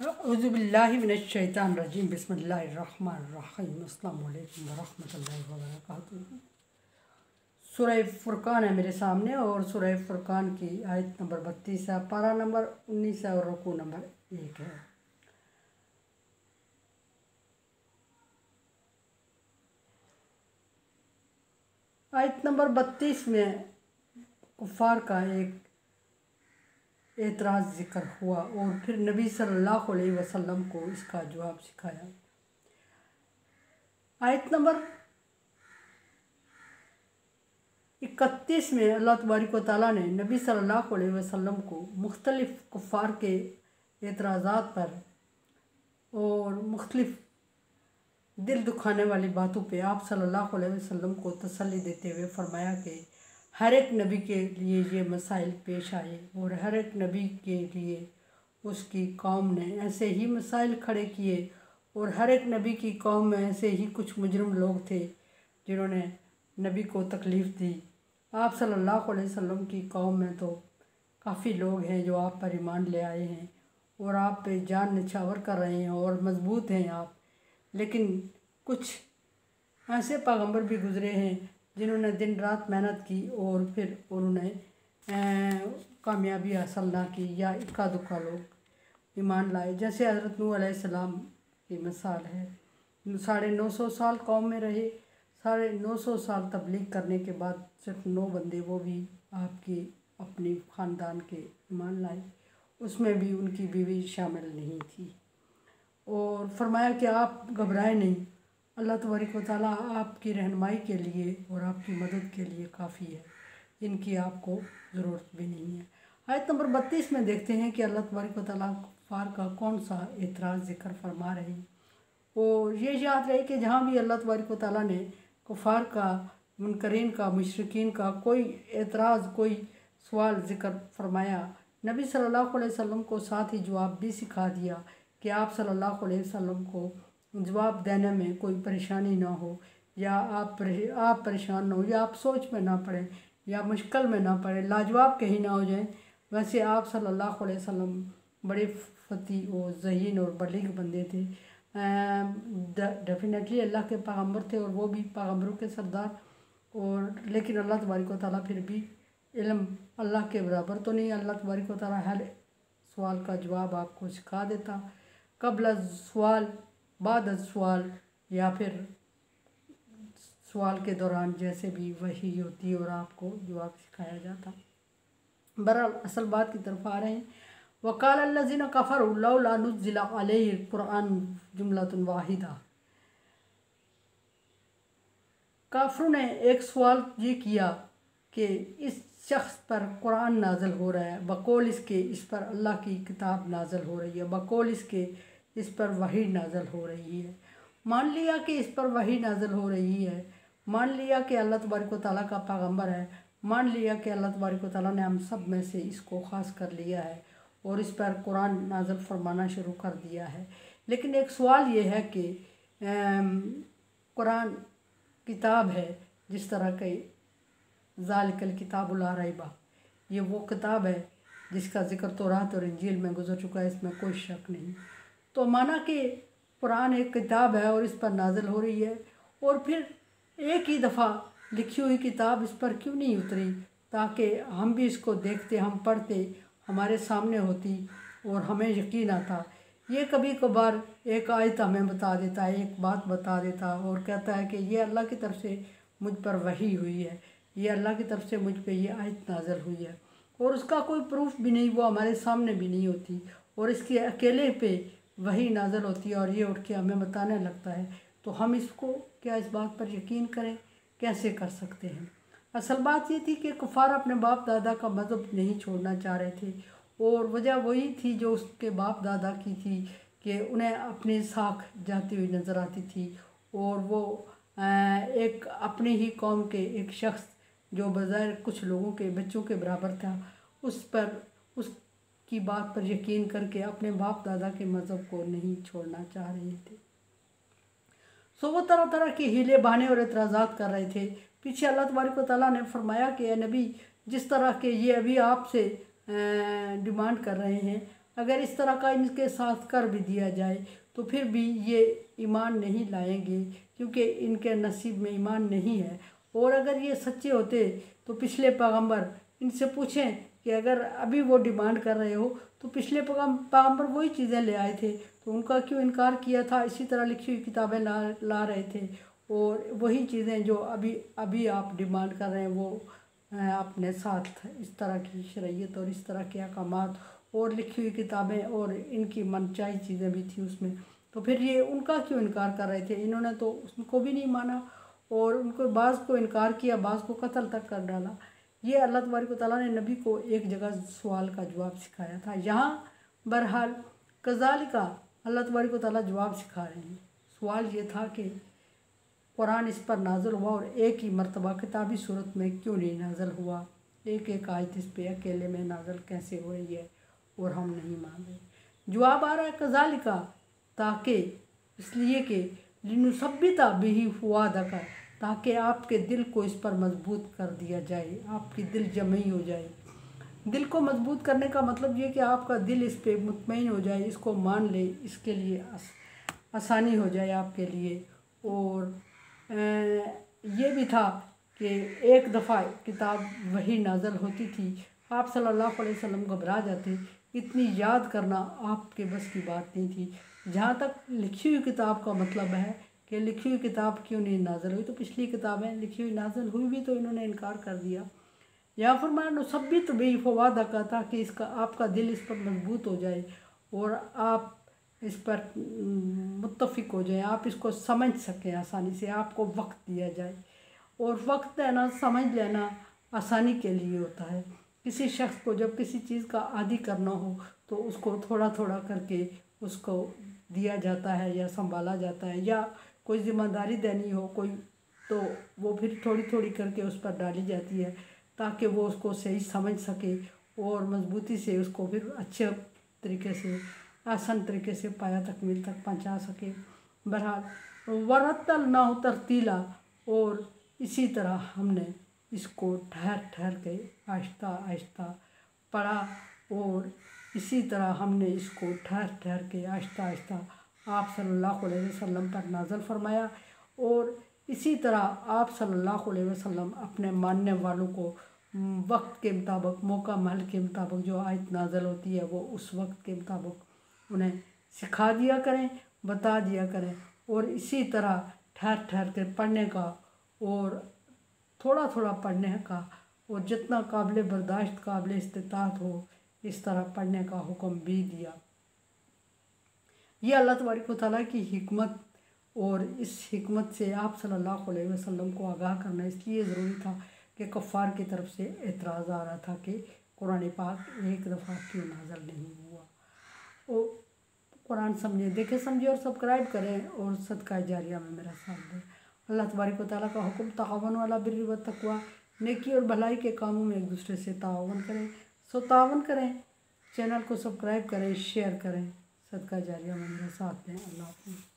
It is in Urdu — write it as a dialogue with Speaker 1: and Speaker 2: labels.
Speaker 1: اعوذ باللہ من الشیطان الرجیم بسم اللہ الرحمن الرحیم السلام علیکم ورحمۃ اللہ وبرکاتہ۔ سورہ فرقان ہے میرے سامنے اور سورہ فرقان کی آیت نمبر 32 ہے، پارہ نمبر 19 ہے اور رکوع نمبر 1 ہے۔ آیت نمبر 32 میں کفار کا ایک اعتراض ذکر ہوا اور پھر نبی صلی اللہ علیہ وسلم کو اس کا جواب سکھایا۔ آیت نمبر 31 میں اللہ تبارک و تعالیٰ نے نبی صلی اللہ علیہ وسلم کو مختلف کفار کے اعتراضات پر اور مختلف دل دکھانے والی باتوں پہ آپ صلی اللہ علیہ وسلم کو تسلی دیتے ہوئے فرمایا کہ ہر ایک نبی کے لیے یہ مسائل پیش آئے اور ہر ایک نبی کے لیے اس کی قوم نے ایسے ہی مسائل کھڑے کیے اور ہر ایک نبی کی قوم میں ایسے ہی کچھ مجرم لوگ تھے جنہوں نے نبی کو تکلیف دی۔ آپ صلی اللہ علیہ وسلم کی قوم میں تو کافی لوگ ہیں جو آپ پر ایمان لے آئے ہیں اور آپ پہ جان نچھاور کر رہے ہیں اور مضبوط ہیں آپ، لیکن کچھ ایسے پیغمبر بھی گزرے ہیں جنہوں نے دن رات محنت کی اور پھر انہوں نے کامیابی حاصل نہ کی یا اکا دکا لوگ ایمان لائے، جیسے حضرت نوح علیہ السلام کی مثال ہے۔ 950 سال قوم میں رہے، 950 سال تبلیغ کرنے کے بعد صرف 9 بندے، وہ بھی آپ کی اپنی خاندان کے ایمان لائے، اس میں بھی ان کی بیوی شامل نہیں تھی۔ اور فرمایا کہ آپ گھبرائیں نہیں، اللہ تبارک و تعالیٰ آپ کی رہنمائی کے لیے اور آپ کی مدد کے لیے کافی ہے، ان کی آپ کو ضرورت بھی نہیں ہے۔ آیت نمبر 32 میں دیکھتے ہیں کہ اللہ تبارک و تعالیٰ کفار کا کون سا اعتراض ذکر فرما رہے ہیں، اور یہ یاد رہے کہ جہاں بھی اللہ تبارک و تعالیٰ نے کفار کا، منکرین کا، مشرکین کا کوئی اعتراض، کوئی سوال ذکر فرمایا، نبی صلی اللہ علیہ وسلم کو ساتھ ہی جواب بھی سکھا دیا کہ آپ صلی اللہ علیہ وسلم کو جواب دینے میں کوئی پریشانی نہ ہو، یا آپ پریشان نہ ہو، یا آپ سوچ میں نہ پڑیں یا مشکل میں نہ پڑیں، لاجواب کہیں نہ ہو جائیں۔ ویسے آپ صلی اللہ علیہ وسلم بڑے فصیح اور ذہین اور بلیغ بندے تھے، ڈیفینیٹلی اللہ کے پیغمبر تھے اور وہ بھی پیغمبروں کے سردار، اور لیکن اللہ تبارک و تعالیٰ پھر بھی علم اللہ کے برابر تو نہیں، اللہ تبارک و تعالیٰ ہر سوال کا جواب آپ کو سکھا دیتا، قبل از سوال، بعد از سوال، یا پھر سوال کے دوران جیسے بھی وحی ہوتی اور آپ کو جواب سکھایا جاتا۔ بہرحال اصل بات کی طرف آ رہے ہیں۔ وقال الذین کفروا لولا نزل علیہ القرآن جملۃ واحدہ۔ کافروں نے ایک سوال یہ کیا کہ اس شخص پر قرآن نازل ہو رہا ہے، بقول اس کے اس پر اللہ کی کتاب نازل ہو رہی ہے، بقول اس کے اس پر وحی نازل ہو رہی ہے۔ مان لیا کہ اس پر وحی نازل ہو رہی ہے، مان لیا کہ اللہ تبارک و تعالیٰ کا پیغمبر ہے، مان لیا کہ اللہ تبارک و تعالیٰ نے ہم سب میں سے اس کو خاص کر لیا ہے اور اس پر قرآن نازل فرمانا شروع کر دیا ہے، لیکن ایک سوال یہ ہے کہ قرآن کتاب ہے، جس طرح کہ ذالک الکتاب لا ریب، یہ وہ کتاب ہے جس کا ذکر تورات اور انجیل میں گزر چکا ہے، اس میں کوئی شک نہیں۔ تو مانا کہ قرآن ایک کتاب ہے اور اس پر نازل ہو رہی ہے، اور پھر ایک ہی دفعہ لکھی ہوئی کتاب اس پر کیوں نہیں اتری تاکہ ہم بھی اس کو دیکھتے، ہم پڑھتے، ہمارے سامنے ہوتی اور ہمیں یقین آتا۔ یہ کبھی کبھار ایک آیت ہمیں بتا دیتا ہے، ایک بات بتا دیتا اور کہتا ہے کہ یہ اللہ کی طرف سے مجھ پر وحی ہوئی ہے، یہ اللہ کی طرف سے مجھ پہ یہ آیت نازل ہوئی ہے، اور اس کا کوئی پروف بھی نہیں، وہ ہمارے سامنے بھی نہیں ہوتی، اور اس کے اکیلے پہ وحی نازل ہوتی ہے اور یہ اٹھ کے ہمیں بتانے لگتا ہے، تو ہم اس کو کیا اس بات پر یقین کریں؟ کیسے کر سکتے ہیں؟ اصل بات یہ تھی کہ کفار اپنے باپ دادا کا مذہب نہیں چھوڑنا چاہ رہے تھے، اور وجہ وہی تھی جو اس کے باپ دادا کی تھی کہ انہیں اپنی ساکھ جاتی ہوئی نظر آتی تھی، اور وہ ایک اپنی ہی قوم کے ایک شخص جو بظاہر کچھ لوگوں کے بچوں کے برابر تھا، اس کی بات پر یقین کر کے اپنے باپ دادا کے مذہب کو نہیں چھوڑنا چاہ رہے تھے۔ سو وہ طرح طرح کے ہیلے بہانے اور اعتراضات کر رہے تھے۔ پیچھے اللہ تبارک و تعالیٰ نے فرمایا کہ اے نبی، جس طرح کے یہ ابھی آپ سے ڈیمانڈ کر رہے ہیں، اگر اس طرح کا ان کے ساتھ کر بھی دیا جائے تو پھر بھی یہ ایمان نہیں لائیں گے، کیونکہ ان کے نصیب میں ایمان نہیں ہے۔ اور اگر یہ سچے ہوتے تو پچھلے پیغمبر ان سے پوچھیں کہ اگر ابھی وہ ڈیمانڈ کر رہے ہو تو پچھلے پیغمبر وہی چیزیں لے آئے تھے تو ان کا کیوں انکار کیا تھا؟ اسی طرح لکھی ہوئی کتابیں لا رہے تھے، اور وہی چیزیں جو ابھی آپ ڈیمانڈ کر رہے ہیں وہ اپنے ساتھ اس طرح کی شریعت اور اس طرح کے احکامات اور لکھی ہوئی کتابیں اور ان کی منچائی چیزیں بھی تھیں اس میں، تو پھر یہ ان کا کیوں انکار کر رہے تھے؟ انہوں نے تو اس کو بھی نہیں مانا، اور ان کو بعض کو انکار کیا، بعض کو قتل تک کر ڈالا۔ یہ اللہ تبارک و تعالیٰ نے نبی کو ایک جگہ سوال کا جواب سکھایا تھا۔ یہاں بہرحال کذالک اللہ تبارک و تعالیٰ جواب سکھا رہے ہیں۔ سوال یہ تھا کہ قرآن اس پر نازل ہوا اور ایک ہی مرتبہ کتابی صورت میں کیوں نہیں نازل ہوا؟ ایک آیت اس پہ اکیلے میں نازل کیسے ہو رہی ہے اور ہم نہیں مان رہے؟ جواب آ رہا ہے کذالک، تاکہ اس لیے کہ لنثبت بہ فؤادک، تاکہ آپ کے دل کو اس پر مضبوط کر دیا جائے، آپ کی دل جمعی ہو جائے۔ دل کو مضبوط کرنے کا مطلب یہ کہ آپ کا دل اس پہ مطمئن ہو جائے، اس کو مان لے، اس کے لیے آسانی ہو جائے آپ کے لیے۔ اور یہ بھی تھا کہ ایک دفعہ کتاب وہی نازل ہوتی تھی، آپ صلی اللہ علیہ وسلم گھبرا جاتے، اتنی یاد کرنا آپ کے بس کی بات نہیں تھی۔ جہاں تک لکھی ہوئی کتاب کا مطلب ہے کہ لکھی ہوئی کتاب کیوں نہیں نازل ہوئی، تو پچھلی کتابیں لکھی ہوئی نازل ہوئی بھی تو انہوں نے انکار کر دیا۔ یا فرمایا نثبت بہ فؤادک، تاکہ اس کا آپ کا دل اس پر مضبوط ہو جائے اور آپ اس پر متفق ہو جائیں، آپ اس کو سمجھ سکیں آسانی سے، آپ کو وقت دیا جائے۔ اور وقت دینا، سمجھ لینا آسانی کے لیے ہوتا ہے۔ کسی شخص کو جب کسی چیز کا عادی کرنا ہو تو اس کو تھوڑا تھوڑا کر کے اس کو دیا جاتا ہے یا سنبھالا جاتا ہے، یا کوئی ذمہ داری دینی ہو کوئی تو وہ پھر تھوڑی تھوڑی کر کے اس پر ڈالی جاتی ہے تاکہ وہ اس کو صحیح سمجھ سکے اور مضبوطی سے اس کو پھر اچھے طریقے سے، آسان طریقے سے پایا تکمیل تک پہنچا سکے۔ بہرحال ورتلناہ ترتیلا، اور اسی طرح ہم نے اس کو ٹھہر ٹھہر کے آہستہ آہستہ پڑھا، اور اسی طرح ہم نے اس کو ٹھہر ٹھہر کے آہستہ آہستہ آپ صلی اللہ علیہ وسلم پر نازل فرمایا، اور اسی طرح آپ صلی اللہ علیہ وسلم اپنے ماننے والوں کو وقت کے مطابق، موقع محل کے مطابق جو آیت نازل ہوتی ہے وہ اس وقت کے مطابق انہیں سکھا دیا کریں، بتا دیا کریں، اور اسی طرح ٹھہر ٹھہر کے پڑھنے کا اور تھوڑا تھوڑا پڑھنے کا، اور جتنا قابل برداشت، قابل استطاعت ہو اس طرح پڑھنے کا حکم بھی دیا۔ یہ اللہ تبارک و تعالیٰ کی حکمت، اور اس حکمت سے آپ صلی اللہ علیہ وسلم کو آگاہ کرنا اس لیے ضروری تھا کہ کفار کی طرف سے اعتراض آ رہا تھا کہ قرآن پاک ایک دفعہ کیوں نازل نہیں ہوا۔ اور قرآن سمجھیں، دیکھیں، سمجھیں اور سبسکرائب کریں اور صدقہ جاریہ میں میرا ساتھ دیں۔ اللہ تبارک و تعالیٰ کا حکم تعاونوا علی البر والتقویٰ، نیکی اور بھلائی کے کاموں میں ایک دوسرے سے تعاون کریں، تعاون کریں۔ چینل کو سبسکرائب کریں، شیئر کریں، صدقہ جاریہ میں میرا ساتھ دیں۔ اللہ حافظ۔